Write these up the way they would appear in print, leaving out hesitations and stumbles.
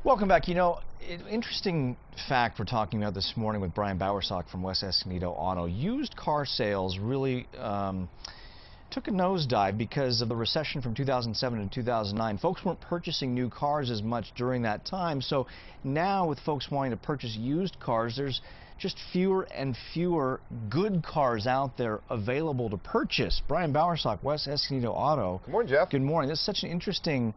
Welcome back. Interesting fact we're talking about this morning with Brian Bowersock from West Escondido Auto. Used car sales really took a nosedive because of the recession from 2007 and 2009. Folks weren't purchasing new cars as much during that time. So now with folks wanting to purchase used cars, there's just fewer and fewer good cars out there available to purchase. Brian Bowersock, West Escondido Auto. Good morning, Jeff. Good morning. This is such an interesting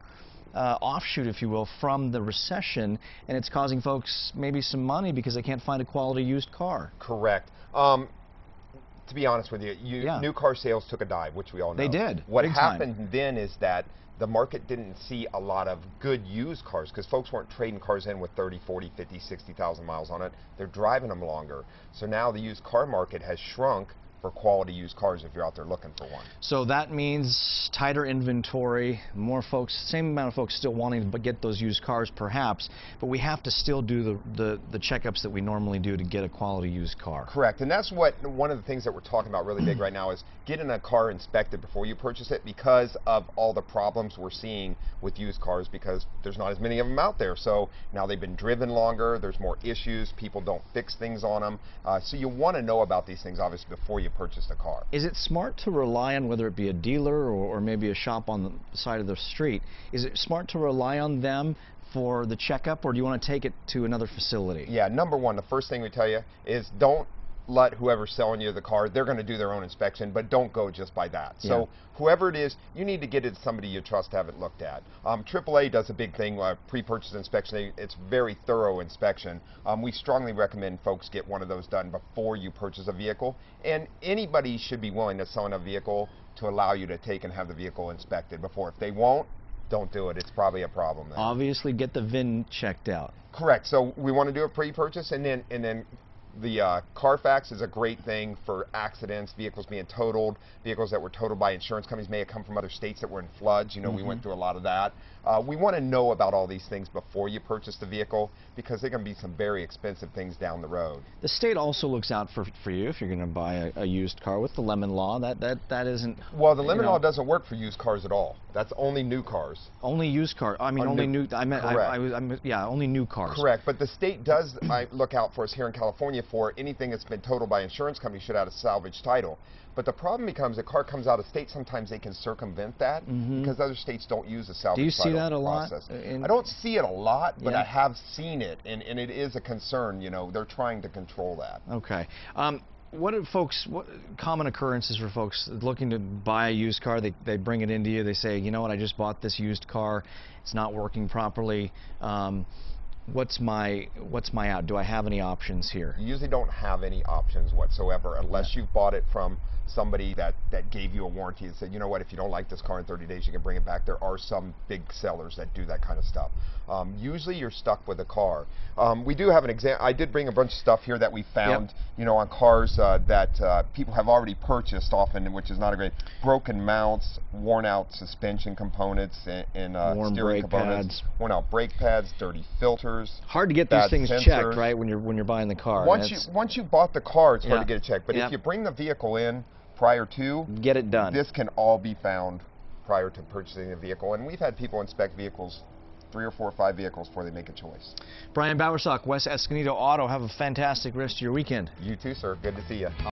offshoot, if you will, from the recession, and it's causing folks maybe some money because they can't find a quality used car. Correct. To be honest with you, new car sales took a dive, which we all know. They did. What Big happened time. then is that the market didn't see a lot of good used cars because folks weren't trading cars in with 30, 40, 50, 60,000 miles on it. They're driving them longer. So now the used car market has shrunk for quality used cars if you're out there looking for one. So that means tighter inventory, more folks, same amount of folks still wanting to get those used cars perhaps, but we have to still do the checkups that we normally do to get a quality used car. Correct, and that's what one of the things that we're talking about really big right now is getting a car inspected before you purchase it because of all the problems we're seeing with used cars because there's not as many of them out there. So now they've been driven longer, there's more issues, people don't fix things on them. So you want to know about these things obviously before you purchase the car. Is it smart to rely on, whether it be a dealer or maybe a shop on the side of the street, is it smart to rely on them for the checkup, or do you want to take it to another facility? Yeah, number one, the first thing we tell you is don't let whoever's selling you the car, they're going to do their own inspection, but don't go just by that. Yeah. So whoever it is, you need to get it to somebody you trust to have it looked at. AAA does a big thing, pre-purchase inspection. It's very thorough inspection. We strongly recommend folks get one of those done before you purchase a vehicle, and anybody should be willing to sell a vehicle to allow you to take and have the vehicle inspected before. If they won't, don't do it. It's probably a problem there. Obviously get the VIN checked out. Correct. So we want to do a pre-purchase, and then the Carfax is a great thing for accidents, vehicles being totaled, vehicles that were totaled by insurance companies may have come from other states that were in floods. We went through a lot of that. We want to know about all these things before you purchase the vehicle because there can be some very expensive things down the road. The state also looks out for you if you're going to buy a used car with the lemon law. That isn't. Well, the lemon law doesn't work for used cars at all. That's only new cars. Only used car. I mean, only new. I meant. Yeah, only new cars. Correct. But the state does look out for us here in California for anything that's been totaled by insurance companies should have a salvage title. But the problem becomes a car comes out of state, sometimes they can circumvent that because other states don't use a salvage title process. Do you see that a lot? I don't see it a lot, but I have seen it, and it is a concern. They're trying to control that. Okay. What common occurrences for folks looking to buy a used car? They bring it into you. They say, you know what, I just bought this used car. It's not working properly. What's my out? Do I have any options here? You usually don't have any options whatsoever unless you've bought it from somebody that gave you a warranty and said, you know what, if you don't like this car in 30 days, you can bring it back. There are some big sellers that do that kind of stuff. Usually you're stuck with a car. We do have an example. I did bring a bunch of stuff here that we found, on cars that people have already purchased often, which is not a great. Broken mounts, worn out suspension components, and worn steering brake components, pads. Worn out brake pads, dirty filters. Hard to get these things checked, right? When you're buying the car. Once you bought the car, it's hard to get it checked. But if you bring the vehicle in prior to, get it done. This can all be found prior to purchasing the vehicle, and we've had people inspect vehicles, 3 or 4 or 5 vehicles before they make a choice. Brian Bowersock, West Escondido Auto. Have a fantastic rest of your weekend. You too, sir. Good to see you.